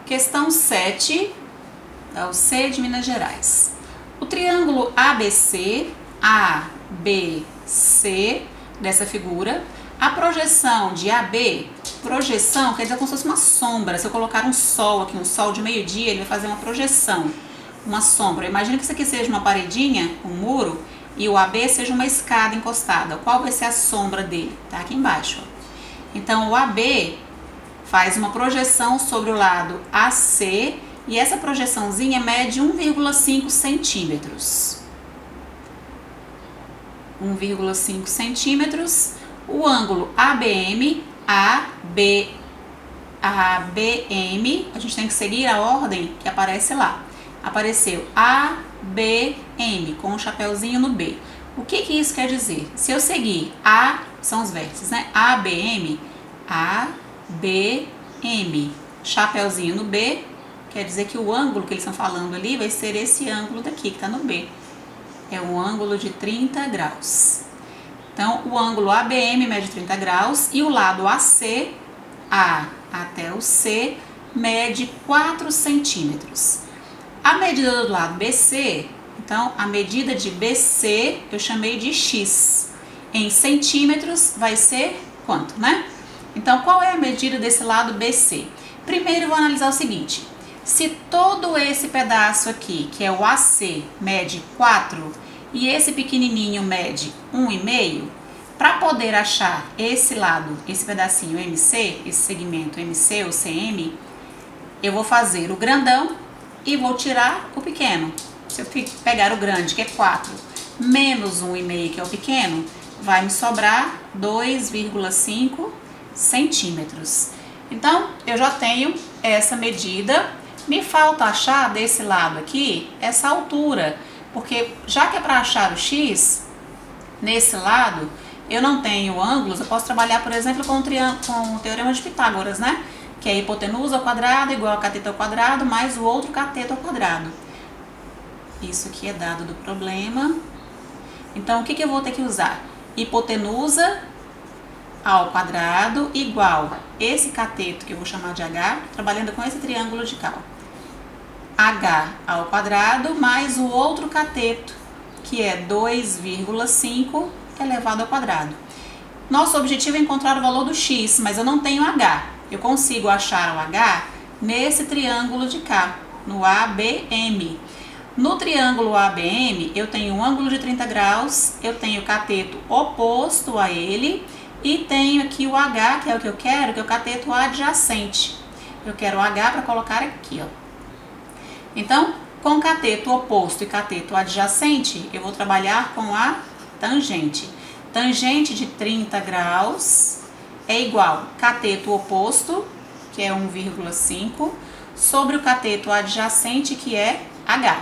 Questão 7, é o C de Minas Gerais. O triângulo ABC, dessa figura, a projeção de AB, projeção quer dizer como se fosse uma sombra. Se eu colocar um sol aqui, um sol de meio-dia, ele vai fazer uma projeção, uma sombra. Imagina que isso aqui seja uma paredinha, um muro, e o AB seja uma escada encostada. Qual vai ser a sombra dele? Tá aqui embaixo. Então, o AB faz uma projeção sobre o lado AC e essa projeçãozinha mede 1,5 centímetros. 1,5 centímetros. O ângulo ABM, a gente tem que seguir a ordem que aparece lá. Apareceu ABM com um chapéuzinho no B. O que isso quer dizer? Se eu seguir A, são os vértices, né? ABM, chapéuzinho no B, quer dizer que o ângulo que eles estão falando ali vai ser esse ângulo daqui, que está no B. É um ângulo de 30 graus. Então, o ângulo ABM mede 30 graus e o lado AC, A até o C, mede 4 centímetros. A medida do lado BC, então, a medida de BC eu chamei de X. Em centímetros vai ser quanto, né? Então, qual é a medida desse lado BC? Primeiro, eu vou analisar o seguinte. Se todo esse pedaço aqui, que é o AC, mede 4 e esse pequenininho mede 1,5, para poder achar esse lado, esse pedacinho MC, esse segmento MC ou CM, eu vou fazer o grandão e vou tirar o pequeno. Se eu pegar o grande, que é 4, menos 1,5, que é o pequeno, vai me sobrar 2,5 centímetros. Então, eu já tenho essa medida. Me falta achar desse lado aqui essa altura, porque já que é para achar o X, nesse lado, eu não tenho ângulos, eu posso trabalhar, por exemplo, com o teorema de Pitágoras, né? Que é a hipotenusa ao quadrado igual a cateto ao quadrado mais o outro cateto ao quadrado. Isso aqui é dado do problema. Então, o que eu vou ter que usar? Hipotenusa ao quadrado igual esse cateto, que eu vou chamar de H, trabalhando com esse triângulo de Cal. H ao quadrado mais o outro cateto, que é 2,5 elevado ao quadrado. Nosso objetivo é encontrar o valor do X, mas eu não tenho H. Eu consigo achar o H nesse triângulo de cá, no ABM. No triângulo ABM, eu tenho um ângulo de 30 graus, eu tenho o cateto oposto a ele e tenho aqui o H, que é o que eu quero, que é o cateto adjacente. Eu quero o H para colocar aqui, ó. Então, com cateto oposto e cateto adjacente, eu vou trabalhar com a tangente. Tangente de 30 graus é igual cateto oposto, que é 1,5, sobre o cateto adjacente, que é H.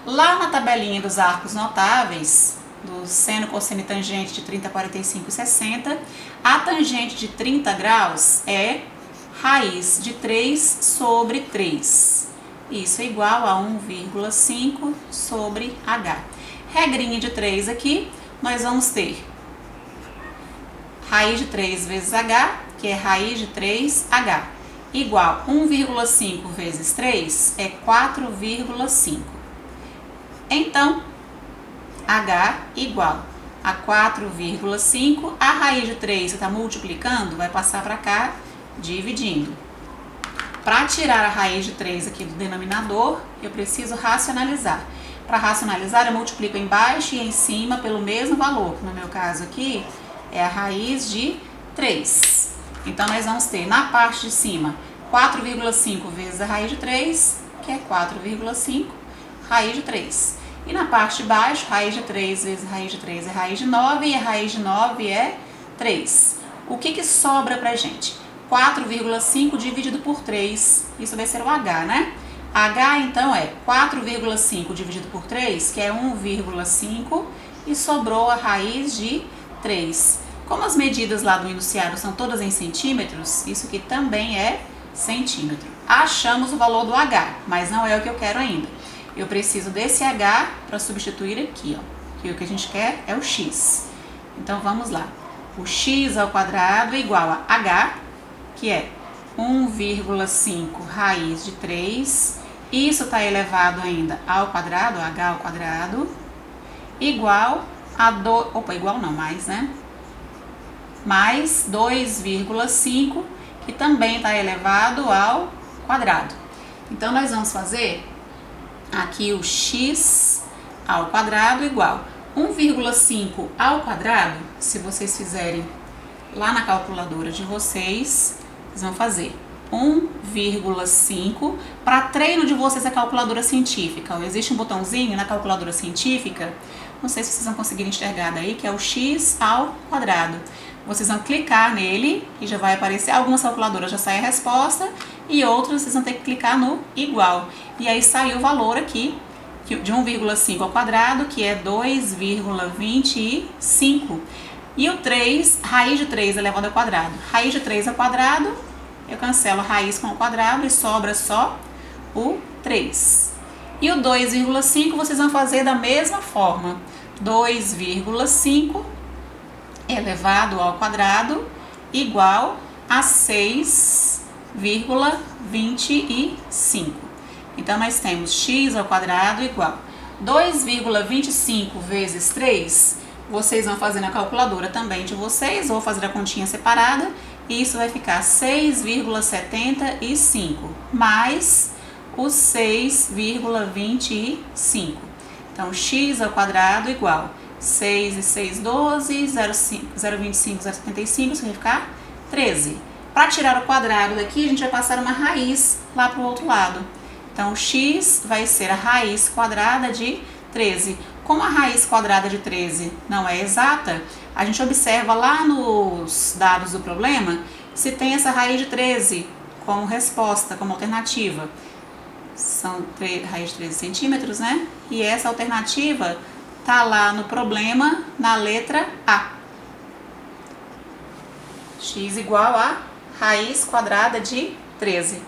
Lá na tabelinha dos arcos notáveis, do seno, cosseno e tangente de 30, 45 e 60, a tangente de 30 graus é raiz de 3 sobre 3. Isso é igual a 1,5 sobre H. Regrinha de 3 aqui, nós vamos ter raiz de 3 vezes H, que é raiz de 3H, igual 1,5 vezes 3 é 4,5. Então, H igual a 4,5, a raiz de 3 que está multiplicando vai passar para cá, dividindo. Para tirar a raiz de 3 aqui do denominador, eu preciso racionalizar. Para racionalizar, eu multiplico embaixo e em cima pelo mesmo valor. No meu caso aqui, é a raiz de 3. Então, nós vamos ter na parte de cima 4,5 vezes a raiz de 3, que é 4,5, raiz de 3. E na parte de baixo, raiz de 3 vezes raiz de 3 é raiz de 9, e a raiz de 9 é 3. O que sobra pra gente? 4,5 dividido por 3, isso vai ser o H, né? H, então, é 4,5 dividido por 3, que é 1,5, e sobrou a raiz de 3. Como as medidas lá do enunciado são todas em centímetros, isso aqui também é centímetro. Achamos o valor do H, mas não é o que eu quero ainda. Eu preciso desse H para substituir aqui, ó. Que o que a gente quer é o X. Então, vamos lá. O X ao quadrado é igual a H, que é 1,5 raiz de 3, isso está elevado ainda ao quadrado, h ao quadrado, igual a igual não, mais, né? Mais 2,5, que também está elevado ao quadrado. Então, nós vamos fazer aqui o x ao quadrado igual 1,5 ao quadrado. Se vocês fizerem lá na calculadora de vocês, vocês vão fazer 1,5. Para treino de vocês, a calculadora científica, existe um botãozinho na calculadora científica, não sei se vocês vão conseguir enxergar daí, que é o x ao quadrado. Vocês vão clicar nele e já vai aparecer. Algumas calculadoras já sai a resposta e outras vocês vão ter que clicar no igual. E aí saiu o valor aqui de 1,5 ao quadrado, que é 2,25. E o 3, raiz de 3 elevado ao quadrado. Raiz de 3 ao quadrado, eu cancelo a raiz com o quadrado e sobra só o 3. E o 2,5 vocês vão fazer da mesma forma. 2,5 elevado ao quadrado igual a 6,25. Então, nós temos x ao quadrado igual 2,25 vezes 3. Vocês vão fazer na calculadora também de vocês, ou fazer a continha separada, e isso vai ficar 6,75 mais os 6,25. Então, x ao quadrado igual 6 e 6, 12, 0,25, 0,75, isso vai ficar 13. Para tirar o quadrado daqui, a gente vai passar uma raiz lá para o outro lado. Então, x vai ser a raiz quadrada de 13. Como a raiz quadrada de 13 não é exata, a gente observa lá nos dados do problema se tem essa raiz de 13 como resposta, como alternativa. São raiz de 13 centímetros, né? E essa alternativa tá lá no problema, na letra A. X igual a raiz quadrada de 13.